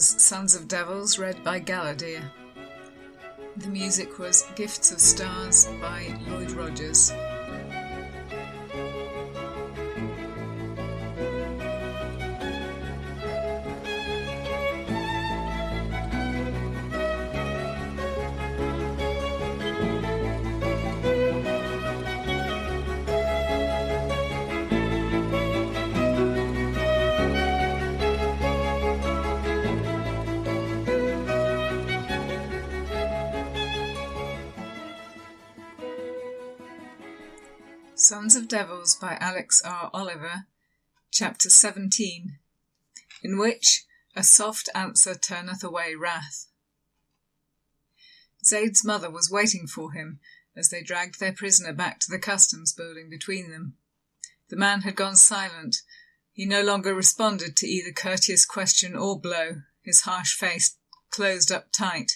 Sons of Devils, read by Galadir. The music was Gifts of Stars by Lloyd Rogers. Sons of Devils by Alex R. Oliver, Chapter 17, in which a soft answer turneth away wrath. Zaid's mother was waiting for him as they dragged their prisoner back to the customs building between them. The man had gone silent. He no longer responded to either courteous question or blow, his harsh face closed up tight.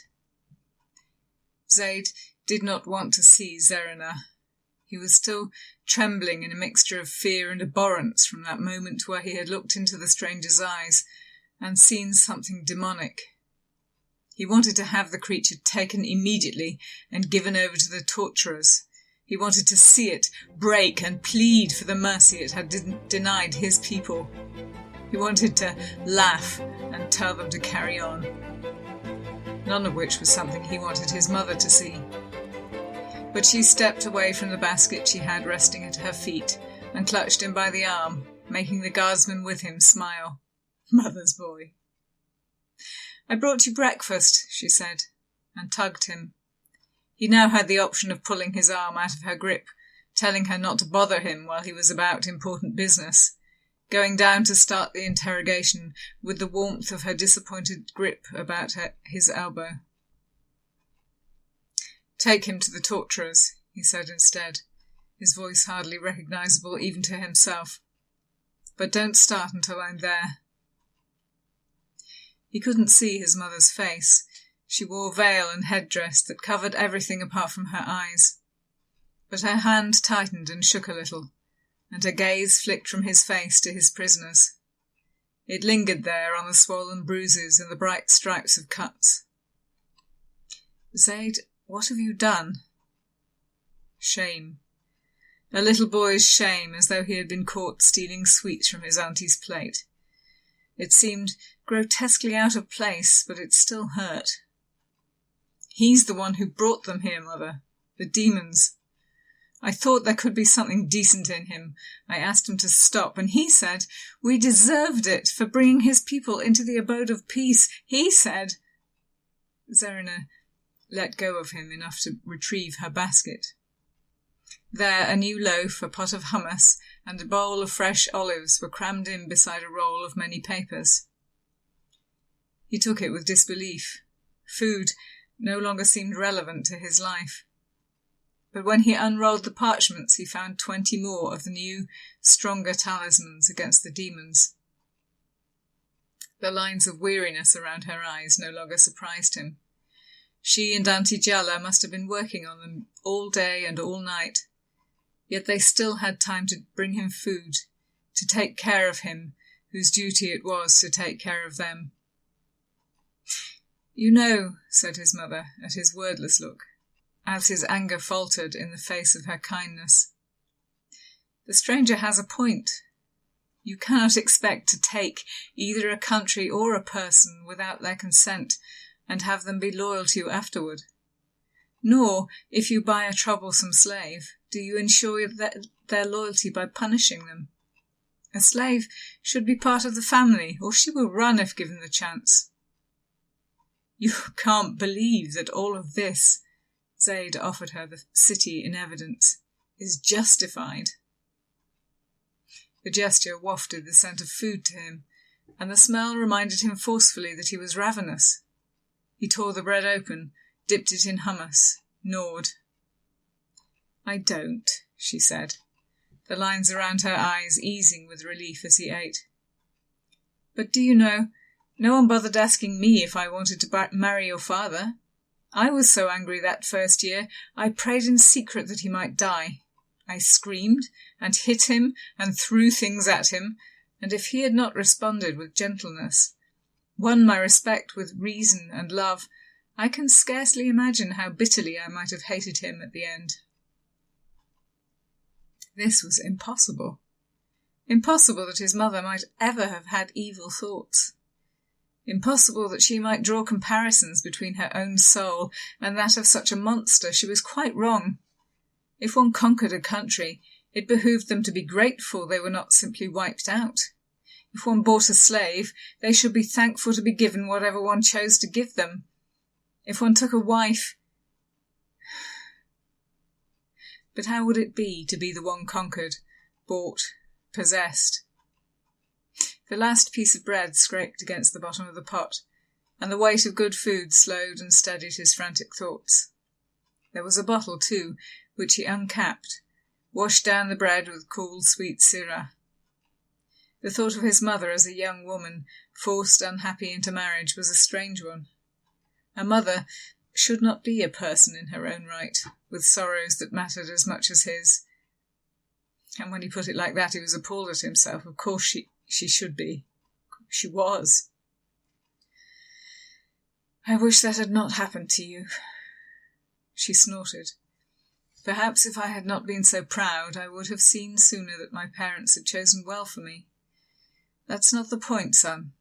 Zaid did not want to see Zerina. He was still trembling in a mixture of fear and abhorrence from that moment where he had looked into the stranger's eyes and seen something demonic. He wanted to have the creature taken immediately and given over to the torturers. He wanted to see it break and plead for the mercy it had denied his people. He wanted to laugh and tell them to carry on. None of which was something he wanted his mother to see. But she stepped away from the basket she had resting at her feet and clutched him by the arm, making the guardsman with him smile. Mother's boy. "I brought you breakfast," she said, and tugged him. He now had the option of pulling his arm out of her grip, telling her not to bother him while he was about important business, going down to start the interrogation with the warmth of her disappointed grip about his elbow. "Take him to the torturers," he said instead, his voice hardly recognisable even to himself. "But don't start until I'm there." He couldn't see his mother's face. She wore veil and headdress that covered everything apart from her eyes. But her hand tightened and shook a little, and her gaze flicked from his face to his prisoner's. It lingered there on the swollen bruises and the bright stripes of cuts. "Zaid, what have you done?" Shame. A little boy's shame, as though he had been caught stealing sweets from his auntie's plate. It seemed grotesquely out of place, but it still hurt. "He's the one who brought them here, Mother. The demons. I thought there could be something decent in him. I asked him to stop, and he said we deserved it for bringing his people into the abode of peace. He said—" Zerina let go of him enough to retrieve her basket. There a new loaf, a pot of hummus, and a bowl of fresh olives were crammed in beside a roll of many papers. He took it with disbelief. Food no longer seemed relevant to his life. But when he unrolled the parchments, he found 20 more of the new, stronger talismans against the demons. The lines of weariness around her eyes no longer surprised him. She and Auntie Jalla must have been working on them all day and all night, yet they still had time to bring him food, to take care of him, whose duty it was to take care of them. "You know," said his mother at his wordless look, as his anger faltered in the face of her kindness, "the stranger has a point. You cannot expect to take either a country or a person without their consent, and have them be loyal to you afterward. Nor, if you buy a troublesome slave, do you ensure their loyalty by punishing them. A slave should be part of the family, or she will run if given the chance." "You can't believe that all of this," Zaid offered her the city in evidence, "is justified." The gesture wafted the scent of food to him, and the smell reminded him forcefully that he was ravenous. He tore the bread open, dipped it in hummus, gnawed. "I don't," she said, the lines around her eyes easing with relief as he ate. "But do you know, no one bothered asking me if I wanted to marry your father. I was so angry that first year, I prayed in secret that he might die. I screamed and hit him and threw things at him, and if he had not responded with gentleness, won my respect with reason and love, I can scarcely imagine how bitterly I might have hated him at the end. This was impossible. Impossible that his mother might ever have had evil thoughts. Impossible that she might draw comparisons between her own soul and that of such a monster. She was quite wrong. If one conquered a country, it behooved them to be grateful they were not simply wiped out. If one bought a slave, they should be thankful to be given whatever one chose to give them. If one took a wife... But how would it be to be the one conquered, bought, possessed? The last piece of bread scraped against the bottom of the pot, and the weight of good food slowed and steadied his frantic thoughts. There was a bottle, too, which he uncapped, washed down the bread with cool, sweet sirah. The thought of his mother as a young woman, forced unhappy into marriage, was a strange one. A mother should not be a person in her own right, with sorrows that mattered as much as his. And when he put it like that, he was appalled at himself. Of course she should be. She was. I wish that had not happened to you. She snorted. Perhaps if I had not been so proud, I would have seen sooner that my parents had chosen well for me. That's not the point, son.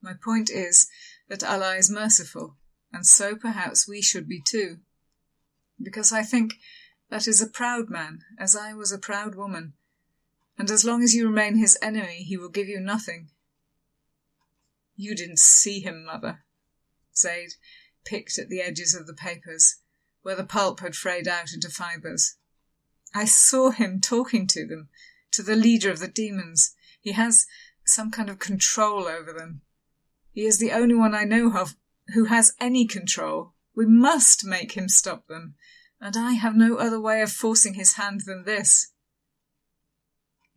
My point is that Allah is merciful, and so perhaps we should be too. Because I think that is a proud man, as I was a proud woman, and as long as you remain his enemy, he will give you nothing. You didn't see him, mother. Zaid picked at the edges of the papers, where the pulp had frayed out into fibres. I saw him talking to them, to the leader of the demons. He has some kind of control over them. He is the only one I know of who has any control. We must make him stop them, and I have no other way of forcing his hand than this.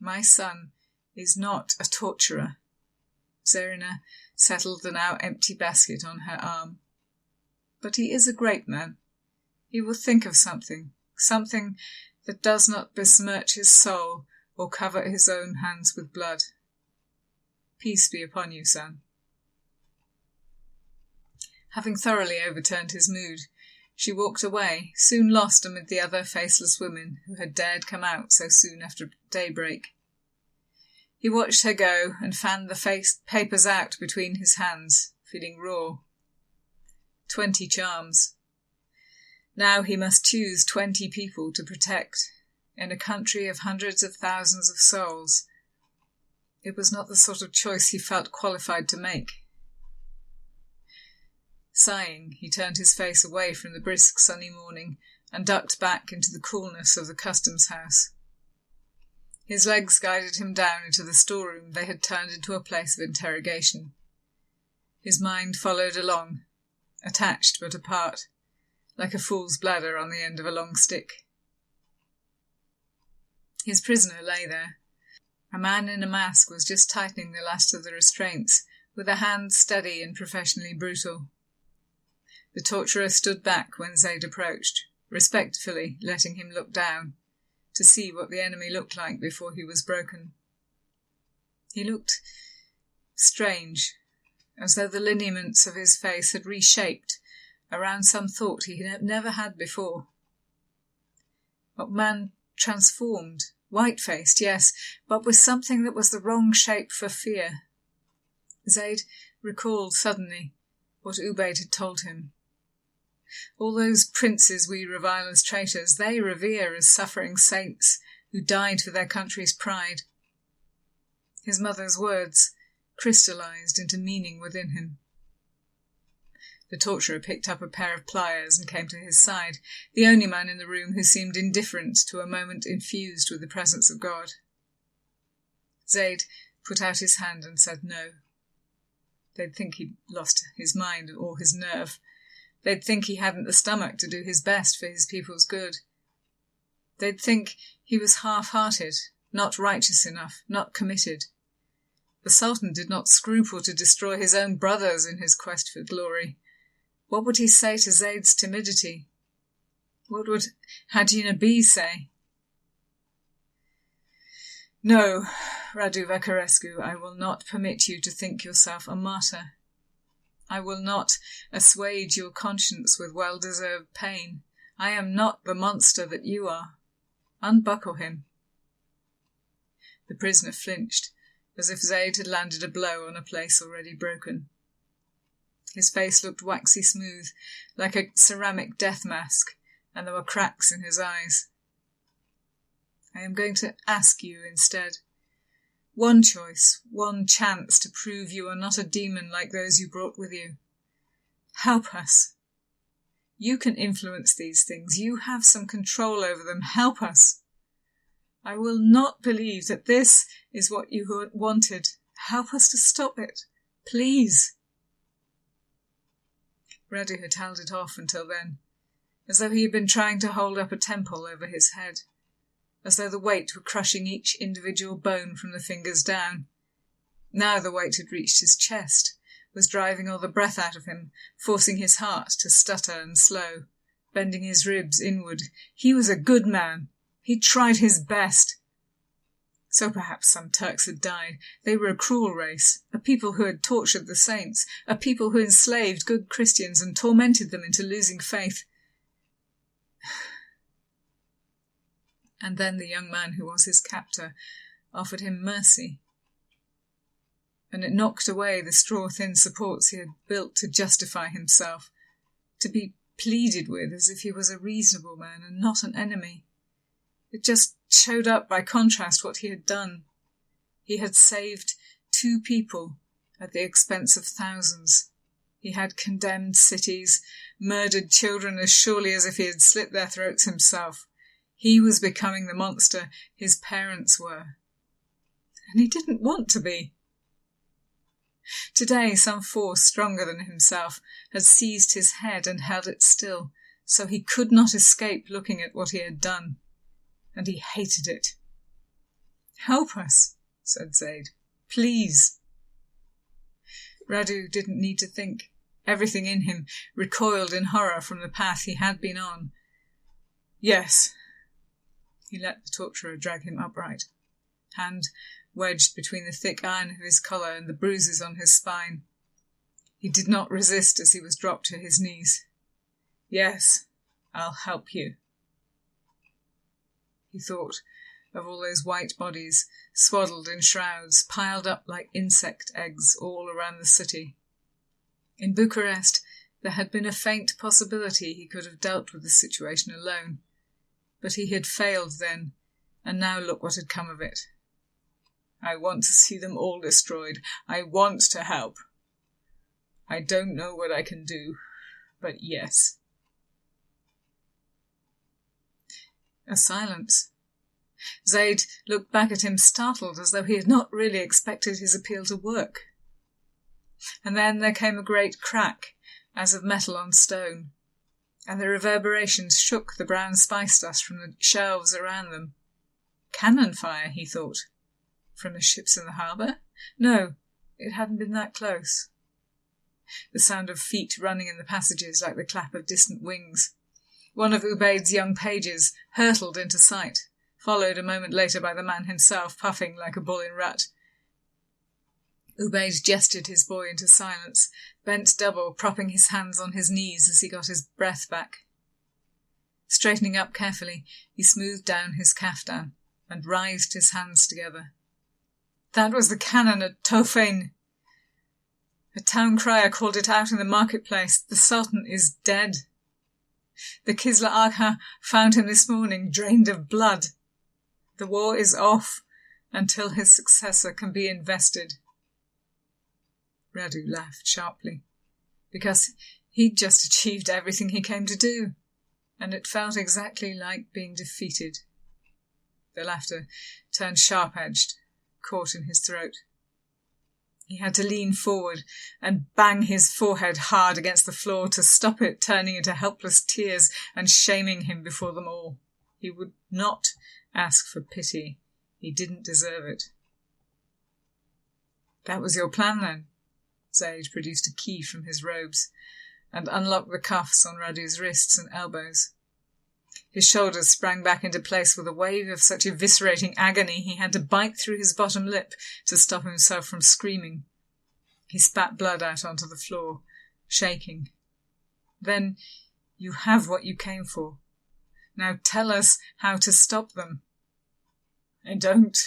My son is not a torturer. Zarina settled the now empty basket on her arm. But he is a great man. He will think of something that does not besmirch his soul or cover his own hands with blood. Peace be upon you, son. Having thoroughly overturned his mood, she walked away, soon lost amid the other faceless women who had dared come out so soon after daybreak. He watched her go and fanned the papers out between his hands, feeling raw. 20 charms. Now he must choose 20 people to protect, in a country of hundreds of thousands of souls. It was not the sort of choice he felt qualified to make. Sighing, he turned his face away from the brisk sunny morning and ducked back into the coolness of the customs house. His legs guided him down into the storeroom they had turned into a place of interrogation. His mind followed along, attached but apart, like a fool's bladder on the end of a long stick. His prisoner lay there. A man in a mask was just tightening the last of the restraints, with a hand steady and professionally brutal. The torturer stood back when Zaid approached, respectfully letting him look down, to see what the enemy looked like before he was broken. He looked strange, as though the lineaments of his face had reshaped around some thought he had never had before. A man transformed, white-faced, yes, but with something that was the wrong shape for fear. Zaid recalled suddenly what Ubayd had told him. All those princes we revile as traitors, they revere as suffering saints who died for their country's pride. His mother's words crystallized into meaning within him. The torturer picked up a pair of pliers and came to his side, the only man in the room who seemed indifferent to a moment infused with the presence of God. Zaid put out his hand and said no. They'd think he'd lost his mind or his nerve. They'd think he hadn't the stomach to do his best for his people's good. They'd think he was half-hearted, not righteous enough, not committed. The Sultan did not scruple to destroy his own brothers in his quest for glory. What would he say to Zaid's timidity? What would Hadi Nabi say? No, Radu Vacarescu, I will not permit you to think yourself a martyr. I will not assuage your conscience with well-deserved pain. I am not the monster that you are. Unbuckle him." The prisoner flinched, as if Zaid had landed a blow on a place already broken. His face looked waxy smooth, like a ceramic death mask, and there were cracks in his eyes. "I am going to ask you instead. One choice, one chance to prove you are not a demon like those you brought with you. Help us. You can influence these things. You have some control over them. Help us. I will not believe that this is what you wanted. Help us to stop it. Please." Radu had held it off until then, as though he had been trying to hold up a temple over his head, as though the weight were crushing each individual bone from the fingers down. Now the weight had reached his chest, was driving all the breath out of him, forcing his heart to stutter and slow, bending his ribs inward. He was a good man. He'd tried his best. So perhaps some Turks had died. They were a cruel race, a people who had tortured the saints, a people who enslaved good Christians and tormented them into losing faith. And then the young man who was his captor offered him mercy, and it knocked away the straw-thin supports he had built to justify himself, to be pleaded with as if he was a reasonable man and not an enemy. It just showed up by contrast what he had done. He had saved 2 people at the expense of thousands. He had condemned cities, murdered children as surely as if he had slit their throats himself. He was becoming the monster his parents were. And he didn't want to be. Today some force stronger than himself had seized his head and held it still, so he could not escape looking at what he had done. And he hated it. "Help us," said Zaid. "Please." Radu didn't need to think. Everything in him recoiled in horror from the path he had been on. "Yes." He let the torturer drag him upright, hand wedged between the thick iron of his collar and the bruises on his spine. He did not resist as he was dropped to his knees. "Yes, I'll help you." He thought of all those white bodies, swaddled in shrouds, piled up like insect eggs all around the city. In Bucharest, there had been a faint possibility he could have dealt with the situation alone, but he had failed then, and now look what had come of it. "I want to see them all destroyed. I want to help. I don't know what I can do, but yes." A silence. Zaid looked back at him startled, as though he had not really expected his appeal to work. And then there came a great crack, as of metal on stone, and the reverberations shook the brown spice dust from the shelves around them. Cannon fire, he thought. From the ships in the harbour? No, it hadn't been that close. The sound of feet running in the passages like the clap of distant wings. One of Ubaid's young pages hurtled into sight, followed a moment later by the man himself, puffing like a bull in rut. Ubaid gestured his boy into silence, bent double, propping his hands on his knees as he got his breath back. Straightening up carefully, he smoothed down his kaftan and writhed his hands together. That was the cannon at Tofein. A town crier called it out in the marketplace. The Sultan is dead. The Kisla Agha found him this morning, drained of blood. The war is off until his successor can be invested. Radu laughed sharply, because he'd just achieved everything he came to do, and it felt exactly like being defeated. The laughter turned sharp-edged, caught in his throat. He had to lean forward and bang his forehead hard against the floor to stop it turning into helpless tears and shaming him before them all. He would not ask for pity. He didn't deserve it. That was your plan, then? Zaid produced a key from his robes and unlocked the cuffs on Radu's wrists and elbows. His shoulders sprang back into place with a wave of such eviscerating agony he had to bite through his bottom lip to stop himself from screaming. He spat blood out onto the floor, shaking. "Then you have what you came for. Now tell us how to stop them." "I don't."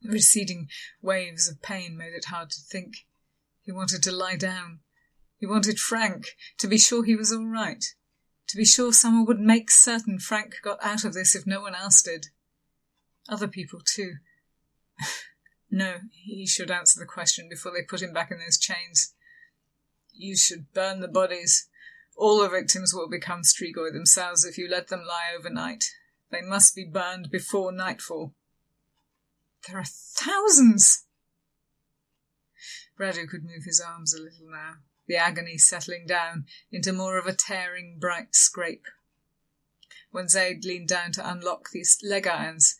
Receding waves of pain made it hard to think. He wanted to lie down. He wanted Frank, to be sure he was all right, to be sure someone would make certain Frank got out of this if no one else did. Other people too. No, he should answer the question before they put him back in those chains. "You should burn the bodies. All the victims will become Strigoi themselves if you let them lie overnight. They must be burned before nightfall." "There are thousands!" Radu could move his arms a little now, the agony settling down into more of a tearing, bright scrape. When Zaid leaned down to unlock the leg irons,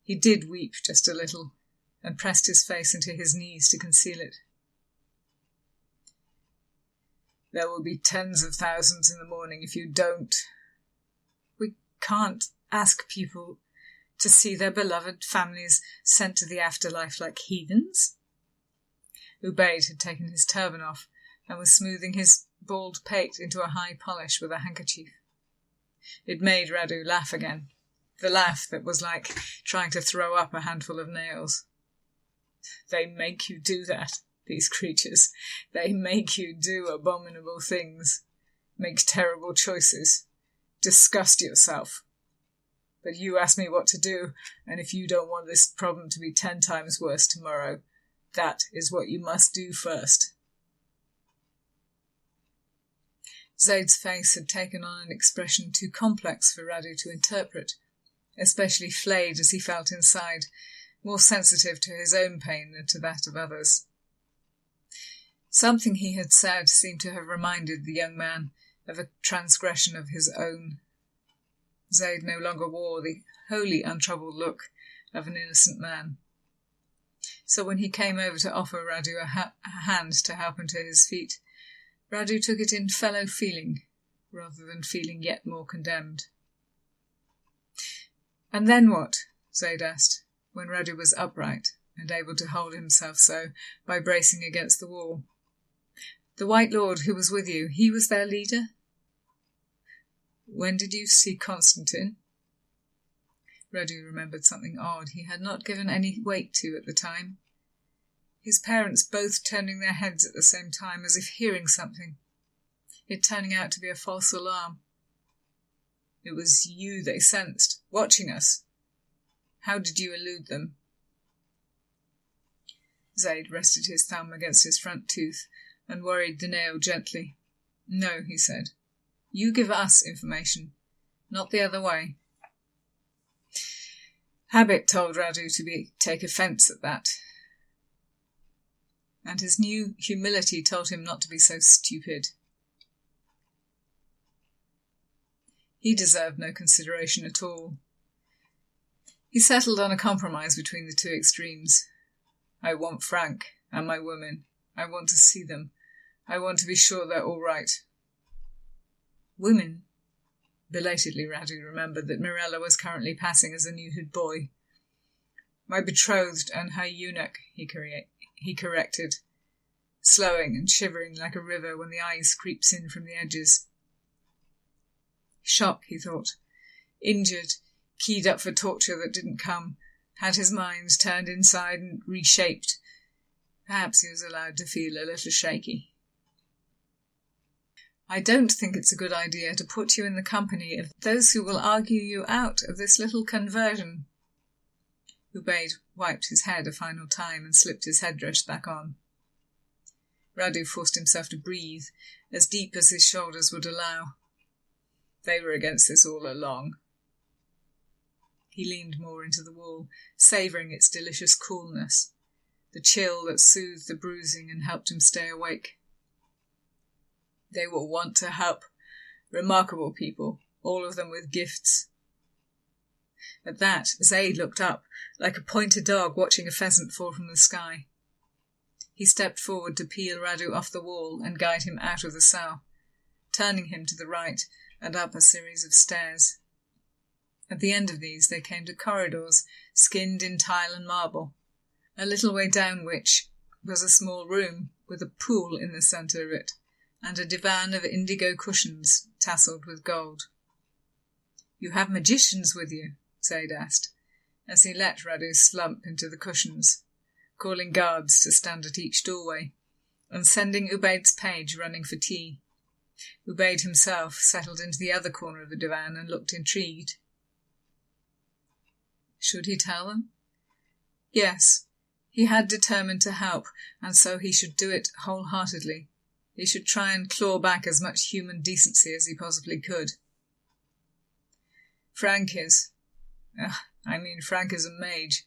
he did weep just a little and pressed his face into his knees to conceal it. "There will be tens of thousands in the morning if you don't." "We can't ask people to see their beloved families sent to the afterlife like heathens." Ubayd had taken his turban off and was smoothing his bald pate into a high polish with a handkerchief. It made Radu laugh again, the laugh that was like trying to throw up a handful of nails. "They make you do that, these creatures. They make you do abominable things, make terrible choices, disgust yourself. But you ask me what to do, and if you don't want this problem to be 10 times worse tomorrow, that is what you must do first." Zaid's face had taken on an expression too complex for Radu to interpret, especially flayed as he felt inside, more sensitive to his own pain than to that of others. Something he had said seemed to have reminded the young man of a transgression of his own. Zaid no longer wore the wholly untroubled look of an innocent man. So when he came over to offer Radu a hand to help him to his feet, Radu took it in fellow feeling, rather than feeling yet more condemned. "And then what?" Zaid asked, when Radu was upright and able to hold himself so by bracing against the wall. "The White Lord who was with you, he was their leader?" "When did you see Constantine?" Radu remembered something odd he had not given any weight to at the time. His parents both turning their heads at the same time as if hearing something, it turning out to be a false alarm. "It was you they sensed, watching us. How did you elude them?" Zaid rested his thumb against his front tooth and worried the nail gently. "No," he said. "You give us information, not the other way." Habit told Radu to take offence at that, and his new humility told him not to be so stupid. He deserved no consideration at all. He settled on a compromise between the two extremes. "I want Frank and my women. I want to see them. I want to be sure they're all right." Women? Belatedly Radu remembered that Mirella was currently passing as a neutered boy. "My betrothed and her eunuch," he corrected, slowing and shivering like a river when the ice creeps in from the edges. Shock, he thought. Injured, keyed up for torture that didn't come, had his mind turned inside and reshaped. Perhaps he was allowed to feel a little shaky. "I don't think it's a good idea to put you in the company of those who will argue you out of this little conversion." Ubayd wiped his head a final time and slipped his headdress back on. Radu forced himself to breathe, as deep as his shoulders would allow. They were against this all along. He leaned more into the wall, savouring its delicious coolness, the chill that soothed the bruising and helped him stay awake. "They will want to help. Remarkable people, all of them with gifts." At that, Zaid looked up, like a pointer dog watching a pheasant fall from the sky. He stepped forward to peel Radu off the wall and guide him out of the cell, turning him to the right and up a series of stairs. At the end of these they came to corridors skinned in tile and marble, a little way down which, was a small room with a pool in the centre of it, and a divan of indigo cushions tasselled with gold. "You have magicians with you?" Zaid asked, as he let Radu slump into the cushions, calling guards to stand at each doorway, and sending Ubaid's page running for tea. Ubaid himself settled into the other corner of the divan and looked intrigued. Should he tell them? Yes, he had determined to help, and so he should do it wholeheartedly. He should try and claw back as much human decency as he possibly could. Frank is a mage,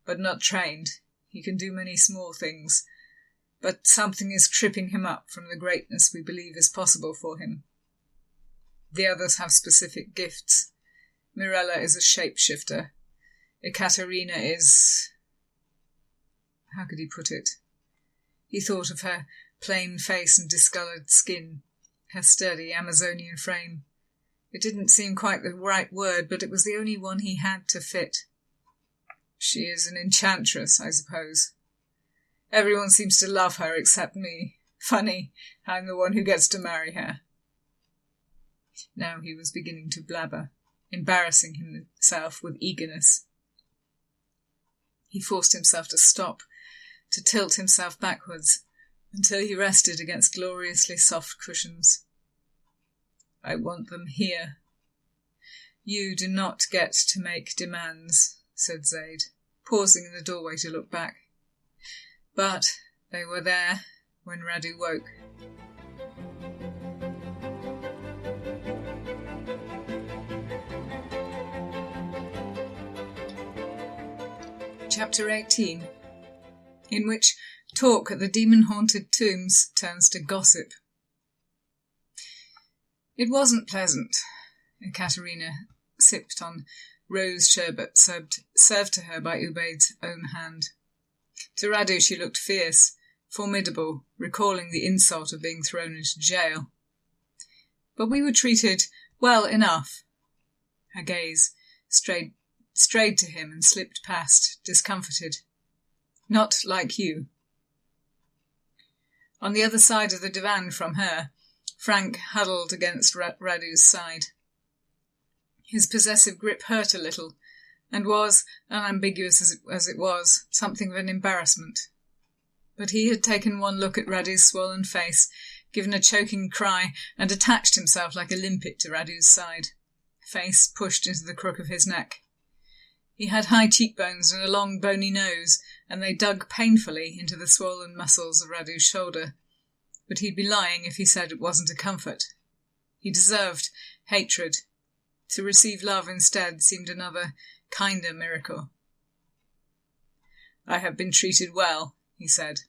but not trained. He can do many small things, but something is tripping him up from the greatness we believe is possible for him. The others have specific gifts. Mirella is a shapeshifter. Ekaterina is... How could he put it? He thought of her plain face and discoloured skin, her sturdy Amazonian frame. It didn't seem quite the right word, but it was the only one he had to fit. She is an enchantress, I suppose. Everyone seems to love her except me. Funny, I'm the one who gets to marry her. Now he was beginning to blabber, embarrassing himself with eagerness. He forced himself to stop, to tilt himself backwards, until he rested against gloriously soft cushions. I want them here. You do not get to make demands, said Zaid, pausing in the doorway to look back. But they were there when Radu woke. Chapter 18, in which talk at the demon-haunted tombs turns to gossip. It wasn't pleasant. Ekaterina sipped on rose sherbet served to her by Ubaid's own hand. To Radu she looked fierce, formidable, recalling the insult of being thrown into jail. But we were treated well enough. Her gaze strayed to him and slipped past, discomfited. Not like you. On the other side of the divan from her, Frank huddled against Radu's side. His possessive grip hurt a little, and was, unambiguous as it was, something of an embarrassment. But he had taken one look at Radu's swollen face, given a choking cry, and attached himself like a limpet to Radu's side, face pushed into the crook of his neck. He had high cheekbones and a long bony nose, and they dug painfully into the swollen muscles of Radu's shoulder. But he'd be lying if he said it wasn't a comfort. He deserved hatred. To receive love instead seemed another, kinder miracle. I have been treated well, he said,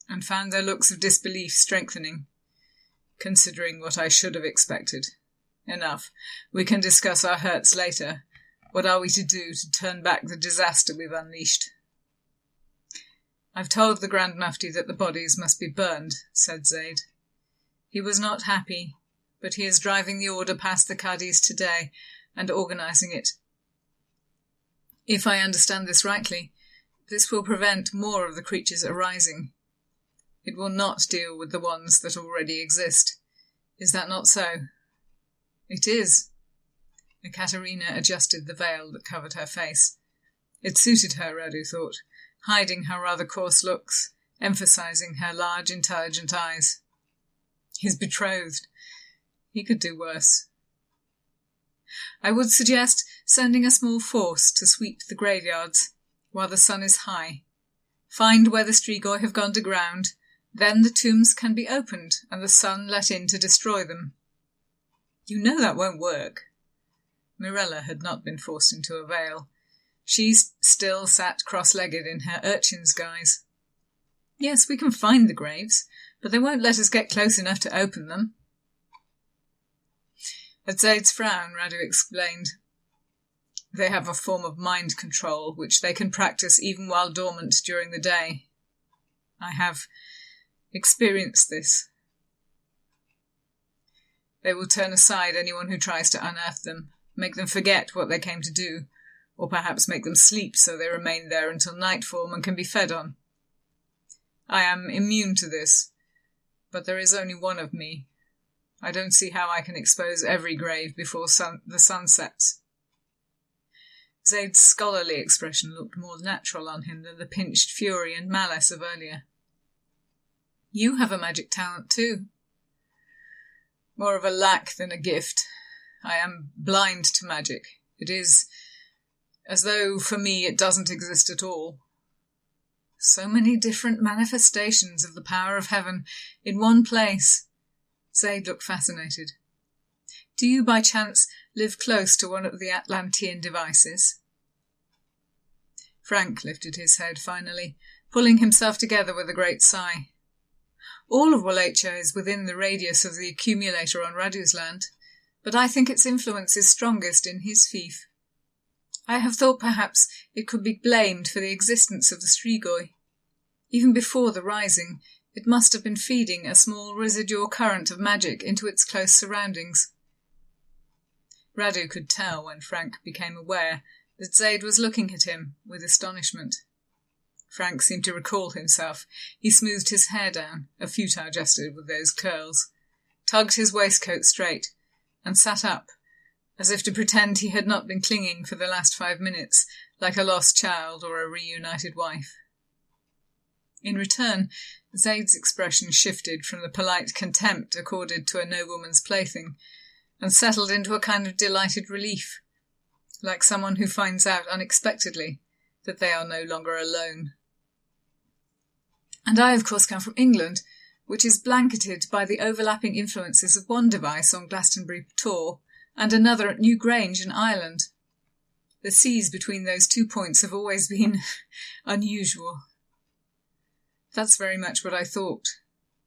and found their looks of disbelief strengthening, considering what I should have expected. Enough. We can discuss our hurts later. What are we to do to turn back the disaster we've unleashed? I've told the Grand Mufti that the bodies must be burned, said Zaid. He was not happy, but he is driving the order past the Qadis today and organising it. If I understand this rightly, this will prevent more of the creatures arising. It will not deal with the ones that already exist. Is that not so? It is. Ekaterina adjusted the veil that covered her face. It suited her, Radu thought, hiding her rather coarse looks, emphasising her large, intelligent eyes. His betrothed. He could do worse. I would suggest sending a small force to sweep the graveyards while the sun is high. Find where the Strigoi have gone to ground, then the tombs can be opened and the sun let in to destroy them. You know that won't work. Mirella had not been forced into a veil. She still sat cross-legged in her urchin's guise. Yes, we can find the graves, but they won't let us get close enough to open them. At Zaid's frown, Radu explained, they have a form of mind control which they can practice even while dormant during the day. I have experienced this. They will turn aside anyone who tries to unearth them, make them forget what they came to do, or perhaps make them sleep so they remain there until nightfall and can be fed on. I am immune to this, but there is only one of me. I don't see how I can expose every grave before the sun sets. Zaid's scholarly expression looked more natural on him than the pinched fury and malice of earlier. You have a magic talent too. More of a lack than a gift. I am blind to magic. It is as though for me it doesn't exist at all. So many different manifestations of the power of heaven in one place. Zaid looked fascinated. Do you by chance live close to one of the Atlantean devices? Frank lifted his head finally, pulling himself together with a great sigh. All of Wallachia is within the radius of the accumulator on Radu's land, but I think its influence is strongest in his fief. I have thought perhaps it could be blamed for the existence of the Strigoi. Even before the rising, it must have been feeding a small residual current of magic into its close surroundings. Radu could tell when Frank became aware that Zaid was looking at him with astonishment. Frank seemed to recall himself. He smoothed his hair down, a futile gesture with those curls, tugged his waistcoat straight, and sat up, as if to pretend he had not been clinging for the last 5 minutes, like a lost child or a reunited wife. In return, Zaid's expression shifted from the polite contempt accorded to a nobleman's plaything, and settled into a kind of delighted relief, like someone who finds out unexpectedly that they are no longer alone. And I, of course, come from England, which is blanketed by the overlapping influences of one device on Glastonbury Tor and another at New Grange in Ireland. The seas between those 2 points have always been unusual. That's very much what I thought.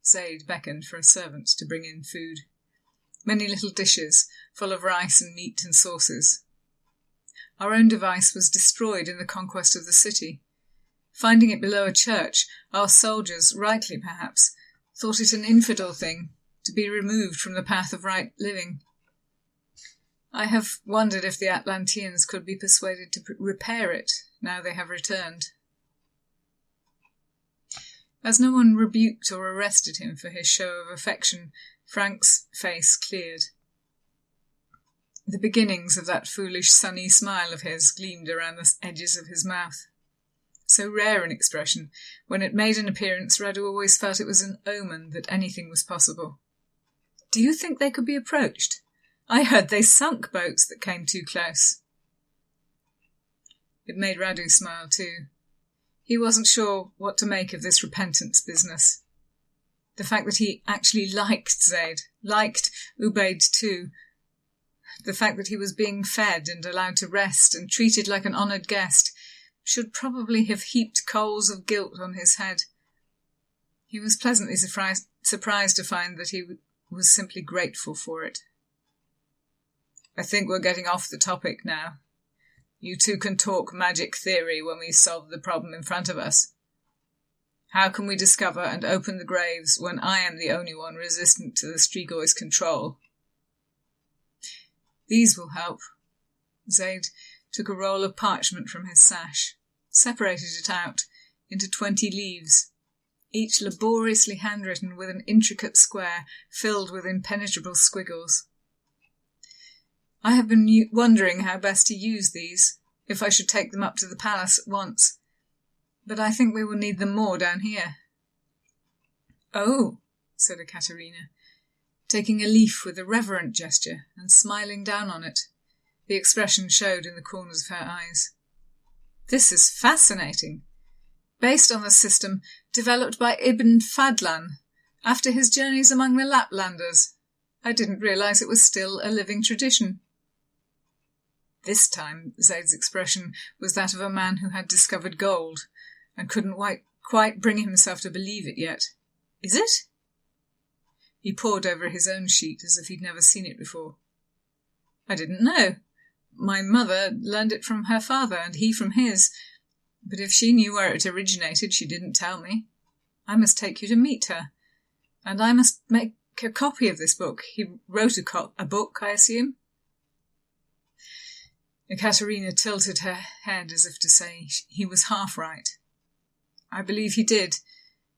Zaid beckoned for a servant to bring in food. Many little dishes, full of rice and meat and sauces. Our own device was destroyed in the conquest of the city. Finding it below a church, our soldiers, rightly perhaps, thought it an infidel thing, to be removed from the path of right living. I have wondered if the Atlanteans could be persuaded to repair it, now they have returned. As no one rebuked or arrested him for his show of affection, Frank's face cleared. The beginnings of that foolish sunny smile of his gleamed around the edges of his mouth. So rare an expression, when it made an appearance, Radu always felt it was an omen that anything was possible. Do you think they could be approached? I heard they sunk boats that came too close. It made Radu smile too. He wasn't sure what to make of this repentance business. The fact that he actually liked Zaid, liked Ubaid too. The fact that he was being fed and allowed to rest and treated like an honoured guest should probably have heaped coals of guilt on his head. He was pleasantly surprised to find that he was simply grateful for it. I think we're getting off the topic now. You two can talk magic theory when we solve the problem in front of us. How can we discover and open the graves when I am the only one resistant to the Strigoi's control? These will help. Zaid took a roll of parchment from his sash, separated it out into 20 leaves, each laboriously handwritten with an intricate square filled with impenetrable squiggles. I have been wondering how best to use these, if I should take them up to the palace at once, but I think we will need them more down here. Oh, said Ekaterina, taking a leaf with a reverent gesture and smiling down on it. The expression showed in the corners of her eyes. This is fascinating. Based on the system developed by Ibn Fadlan after his journeys among the Laplanders. I didn't realise it was still a living tradition. This time Zaid's expression was that of a man who had discovered gold and couldn't quite bring himself to believe it yet. Is it? He pored over his own sheet as if he'd never seen it before. I didn't know. My mother learned it from her father, and he from his. But if she knew where it originated, she didn't tell me. I must take you to meet her, and I must make a copy of this book. He wrote a book, I assume? Ekaterina tilted her head as if to say he was half right. I believe he did.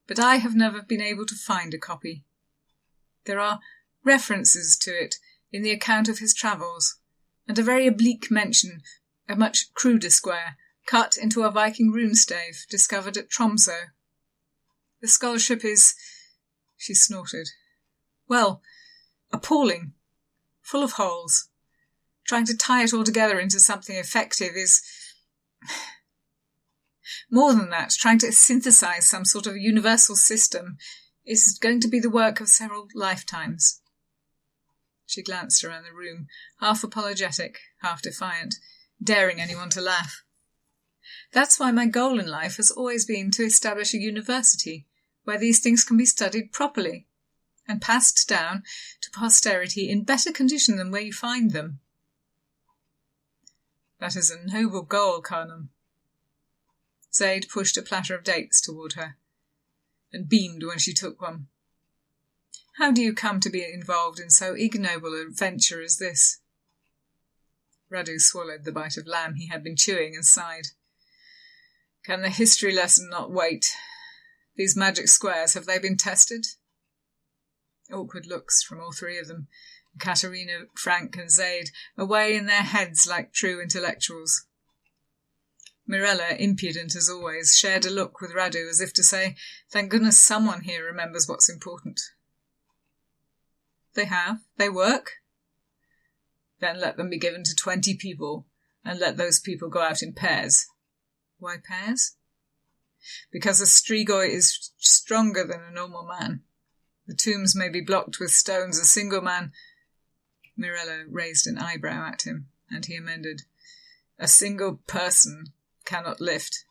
but I have never been able to find a copy. There are references to it in the account of his travels, and a very oblique mention, a much cruder square, cut into a Viking runestave discovered at Tromsø. The scholarship is, she snorted, well, appalling, full of holes. Trying to tie it all together into something effective is... More than that, trying to synthesize some sort of universal system is going to be the work of several lifetimes. She glanced around the room, half apologetic, half defiant, daring anyone to laugh. That's why my goal in life has always been to establish a university where these things can be studied properly and passed down to posterity in better condition than where you find them. That is a noble goal, Khanum. Zaid pushed a platter of dates toward her and beamed when she took one. How do you come to be involved in so ignoble a venture as this? Radu swallowed the bite of lamb he had been chewing and sighed. Can the history lesson not wait? These magic squares, have they been tested? Awkward looks from all three of them, Katerina, Frank and Zaid, away in their heads like true intellectuals. Mirella, impudent as always, shared a look with Radu as if to say, thank goodness someone here remembers what's important. They have. They work. Then let them be given to 20 people, and let those people go out in pairs. Why pairs? Because a Strigoi is stronger than a normal man. The tombs may be blocked with stones. A single man... Mirella raised an eyebrow at him, and he amended. A single person cannot lift.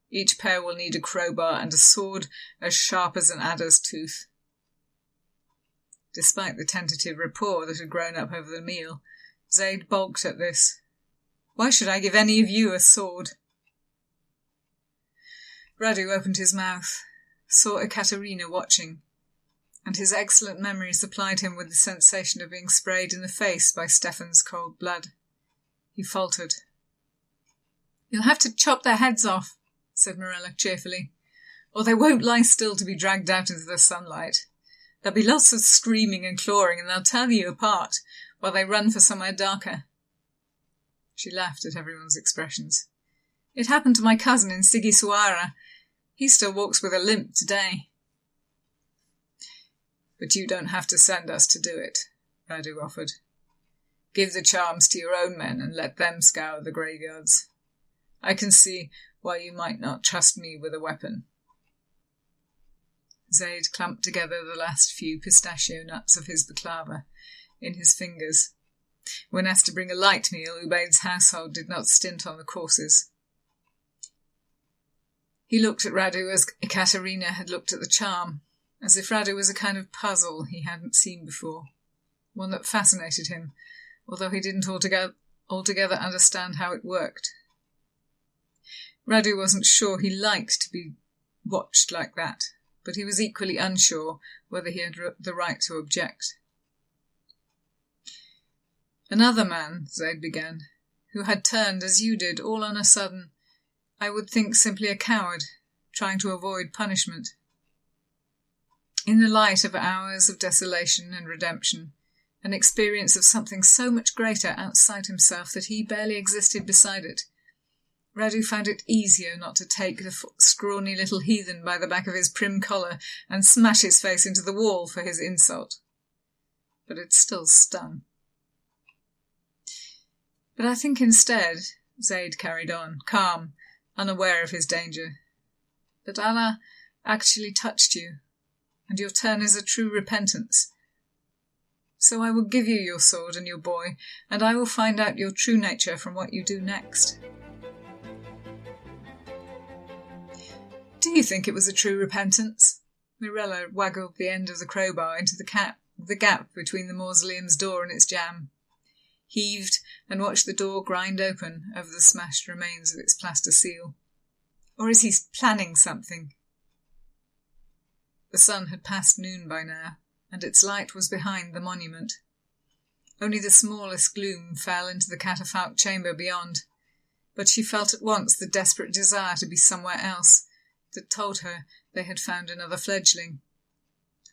Each pair will need a crowbar and a sword as sharp as an adder's tooth. Despite the tentative rapport that had grown up over the meal, Zaid balked at this. Why should I give any of you a sword? Radu opened his mouth, saw Ekaterina watching, and his excellent memory supplied him with the sensation of being sprayed in the face by Stefan's cold blood. He faltered. You'll have to chop their heads off, said Mirella cheerfully, or they won't lie still to be dragged out into the sunlight. There'll be lots of screaming and clawing, and they'll tear you apart while they run for somewhere darker. She laughed at everyone's expressions. It happened to my cousin in Sigisuara. He still walks with a limp today. But you don't have to send us to do it, Radu offered. Give the charms to your own men and let them scour the graveyards. I can see why you might not trust me with a weapon. Zaid clamped together the last few pistachio nuts of his baklava in his fingers. When asked to bring a light meal, Ubaid's household did not stint on the courses. He looked at Radu as Ekaterina had looked at the charm, as if Radu was a kind of puzzle he hadn't seen before, one that fascinated him, although he didn't altogether understand how it worked. Radu wasn't sure he liked to be watched like that, but he was equally unsure whether he had the right to object. Another man, Zaid began, who had turned as you did all on a sudden, I would think simply a coward, trying to avoid punishment. In the light of hours of desolation and redemption, an experience of something so much greater outside himself that he barely existed beside it, Radu found it easier not to take the scrawny little heathen by the back of his prim collar and smash his face into the wall for his insult. But it still stung. But I think instead, Zaid carried on, calm, unaware of his danger, that Allah actually touched you, and your turn is a true repentance. So I will give you your sword and your boy, and I will find out your true nature from what you do next. Do you think it was a true repentance? Mirella waggled the end of the crowbar into the gap between the mausoleum's door and its jamb, heaved and watched the door grind open over the smashed remains of its plaster seal. Or is he planning something? The sun had passed noon by now, and its light was behind the monument. Only the smallest gloom fell into the catafalque chamber beyond, but she felt at once the desperate desire to be somewhere else, that told her They had found another fledgling.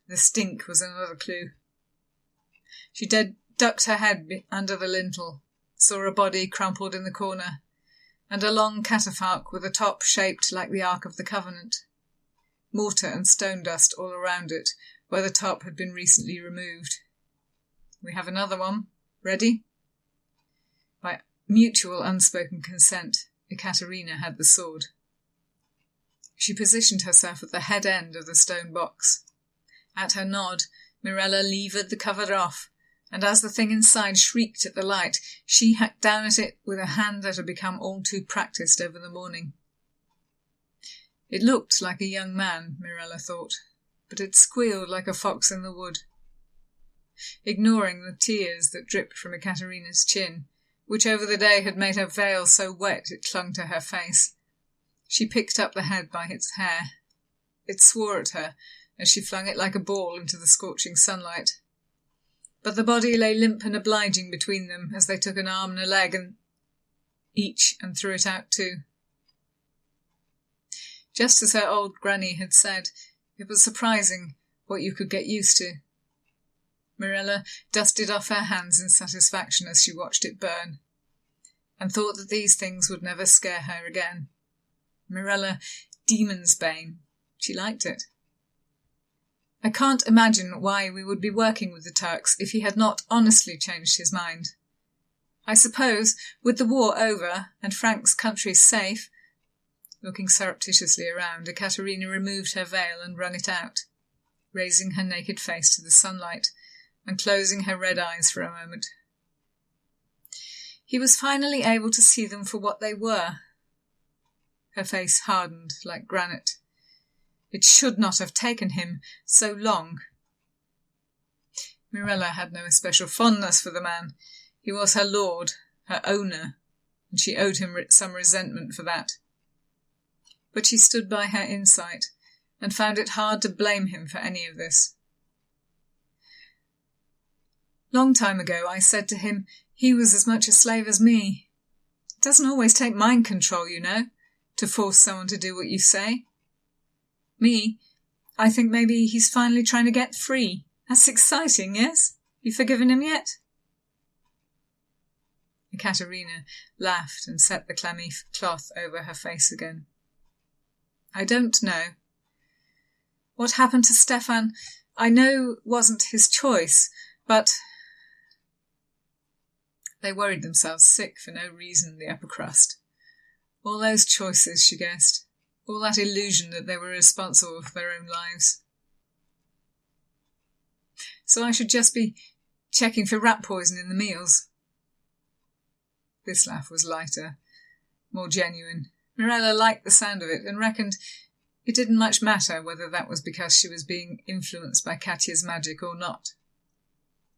The stink was another clue. She ducked her head under the lintel, saw a body crumpled in the corner, and a long catafalque with a top shaped like the Ark of the Covenant. Mortar and stone dust all around it, where the top had been recently removed. We have another one. Ready? By mutual unspoken consent, Ekaterina had the sword. She positioned herself at the head end of the stone box. At her nod, Mirella levered the cover off, and as the thing inside shrieked at the light, she hacked down at it with a hand that had become all too practised over the morning. It looked like a young man, Mirella thought, but it squealed like a fox in the wood. Ignoring the tears that dripped from Ekaterina's chin, which over the day had made her veil so wet it clung to her face, she picked up the head by its hair. It swore at her as she flung it like a ball into the scorching sunlight. But the body lay limp and obliging between them as they took an arm and a leg each and threw it out too. Just as her old granny had said, it was surprising what you could get used to. Mirella dusted off her hands in satisfaction as she watched it burn, and thought that these things would never scare her again. Mirella, demon's bane. She liked it. I can't imagine why we would be working with the Turks if he had not honestly changed his mind. I suppose, with the war over and Frank's country safe, looking surreptitiously around, Ekaterina removed her veil and wrung it out, raising her naked face to the sunlight and closing her red eyes for a moment. He was finally able to see them for what they were. Her face hardened like granite. It should not have taken him so long. Mirella had no especial fondness for the man. He was her lord, her owner, and she owed him some resentment for that. But she stood by her insight and found it hard to blame him for any of this. Long time ago I said to him he was as much a slave as me. It doesn't always take mind control, you know, to force someone to do what you say. Me, I think maybe he's finally trying to get free. That's exciting, yes? You forgiven him yet? Ekaterina laughed and set the clammy cloth over her face again. I don't know. What happened to Stefan, I know wasn't his choice, but... They worried themselves sick for no reason, the upper crust. All those choices, she guessed. All that illusion that they were responsible for their own lives. So I should just be checking for rat poison in the meals. This laugh was lighter, more genuine. Mirella liked the sound of it and reckoned it didn't much matter whether that was because she was being influenced by Katya's magic or not.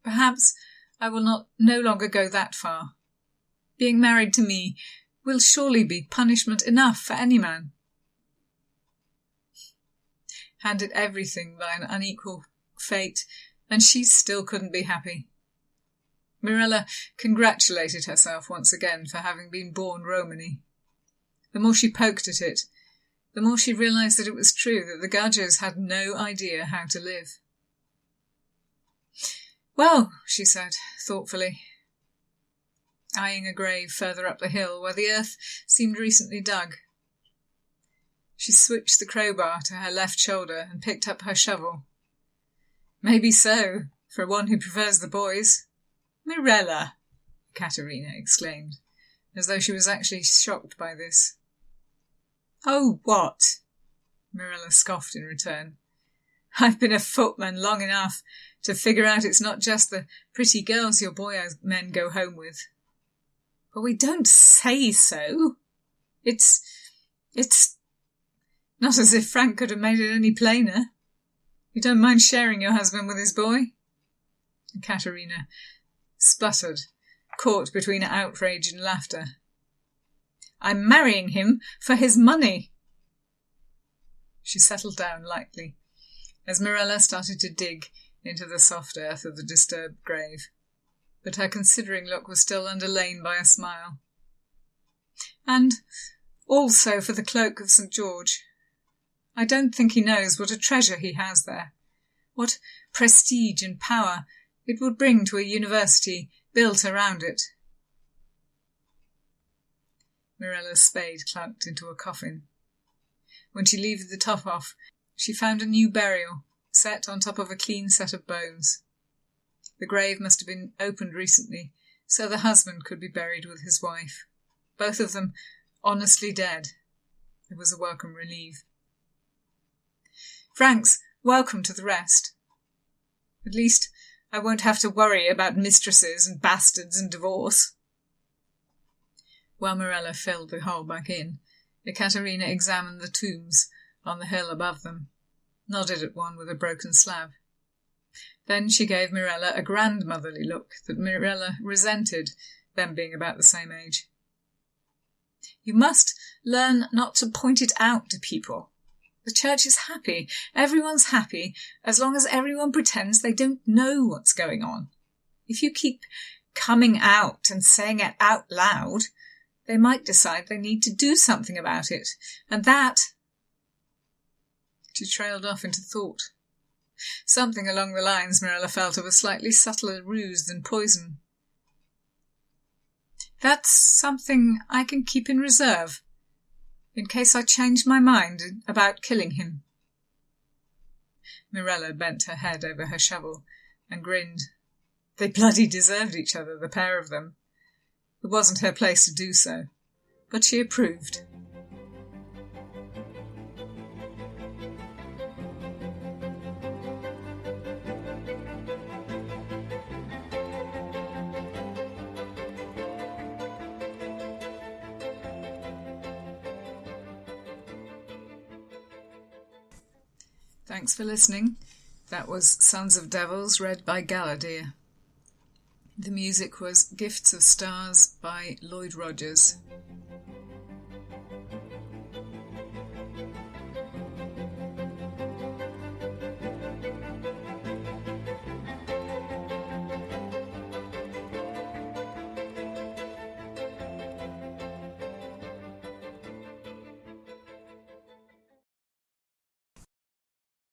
Perhaps I will no longer go that far. Being married to me will surely be punishment enough for any man. Handed everything by an unequal fate, and she still couldn't be happy. Mirella congratulated herself once again for having been born Romany. The more she poked at it, the more she realised that it was true that the Gagos had no idea how to live. Well, she said, thoughtfully, eyeing a grave further up the hill where the earth seemed recently dug. She switched the crowbar to her left shoulder and picked up her shovel. Maybe so, for one who prefers the boys. Mirella, Ekaterina exclaimed, as though she was actually shocked by this. Oh, what? Mirella scoffed in return. I've been a footman long enough to figure out it's not just the pretty girls your boy men go home with. But we don't say so. It's not as if Frank could have made it any plainer. You don't mind sharing your husband with his boy? Ekaterina spluttered, caught between outrage and laughter. I'm marrying him for his money. She settled down lightly as Mirella started to dig into the soft earth of the disturbed grave, but her considering look was still underlain by a smile. And also for the cloak of St. George. I don't think he knows what a treasure he has there, what prestige and power it would bring to a university built around it. Mirella's spade clanked into a coffin. When she levered the top off, she found a new burial, set on top of a clean set of bones. The grave must have been opened recently, so the husband could be buried with his wife. Both of them honestly dead. It was a welcome relief. Frank's welcome to the rest. At least I won't have to worry about mistresses and bastards and divorce. While Mirella filled the hole back in, Ekaterina examined the tombs on the hill above them, nodded at one with a broken slab. Then she gave Mirella a grandmotherly look that Mirella resented, them being about the same age. You must learn not to point it out to people. The church is happy. Everyone's happy, as long as everyone pretends they don't know what's going on. If you keep coming out and saying it out loud, they might decide they need to do something about it. And that... She trailed off into thought. Something along the lines Mirella felt of a slightly subtler ruse than poison. That's something I can keep in reserve, in case I change my mind about killing him. Mirella bent her head over her shovel and grinned. They bloody deserved each other, the pair of them. It wasn't her place to do so, but she approved. Thanks for listening. That was Sons of Devils, read by Galadeer. The music was Gifts of Stars by Lloyd Rogers.